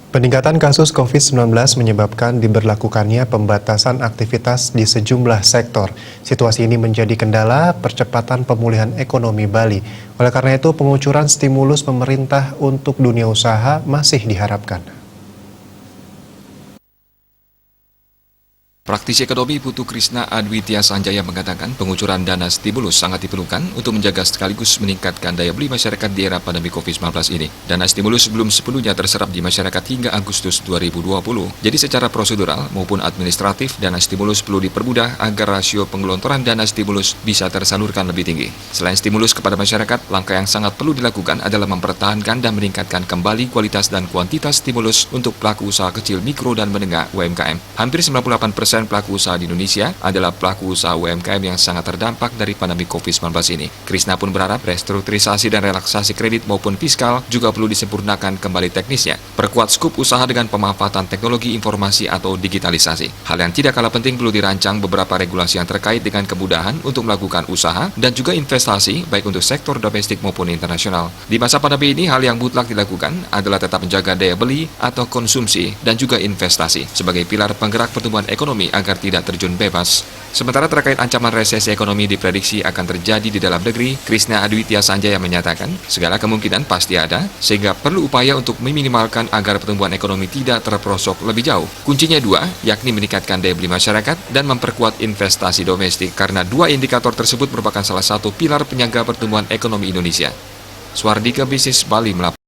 Peningkatan kasus COVID-19 menyebabkan diberlakukannya pembatasan aktivitas di sejumlah sektor. Situasi ini menjadi kendala percepatan pemulihan ekonomi Bali. Oleh karena itu, pengucuran stimulus pemerintah untuk dunia usaha masih diharapkan. Praktisi ekonomi Putu Krisna Adwitya Sanjaya mengatakan pengucuran dana stimulus sangat diperlukan untuk menjaga sekaligus meningkatkan daya beli masyarakat di era pandemi COVID-19 ini. Dana stimulus belum sepenuhnya terserap di masyarakat hingga Agustus 2020. Jadi secara prosedural maupun administratif, dana stimulus perlu dipermudah agar rasio penggelontoran dana stimulus bisa tersalurkan lebih tinggi. Selain stimulus kepada masyarakat, langkah yang sangat perlu dilakukan adalah mempertahankan dan meningkatkan kembali kualitas dan kuantitas stimulus untuk pelaku usaha kecil, mikro, dan menengah UMKM. Hampir 98% pelaku usaha di Indonesia adalah pelaku usaha UMKM yang sangat terdampak dari pandemi COVID-19 ini. Krisna pun berharap restrukturisasi dan relaksasi kredit maupun fiskal juga perlu disempurnakan kembali teknisnya. Perkuat skup usaha dengan pemanfaatan teknologi informasi atau digitalisasi. Hal yang tidak kalah penting perlu dirancang beberapa regulasi yang terkait dengan kemudahan untuk melakukan usaha dan juga investasi baik untuk sektor domestik maupun internasional. Di masa pandemi ini, hal yang mutlak dilakukan adalah tetap menjaga daya beli atau konsumsi dan juga investasi sebagai pilar penggerak pertumbuhan ekonomi agar tidak terjun bebas. Sementara terkait ancaman resesi ekonomi diprediksi akan terjadi di dalam negeri, Krisna Adwitya Sanjaya menyatakan segala kemungkinan pasti ada, sehingga perlu upaya untuk meminimalkan agar pertumbuhan ekonomi tidak terperosok lebih jauh. Kuncinya dua, yakni meningkatkan daya beli masyarakat dan memperkuat investasi domestik, karena dua indikator tersebut merupakan salah satu pilar penyangga pertumbuhan ekonomi Indonesia. Swardika Bisnis Bali melaporkan.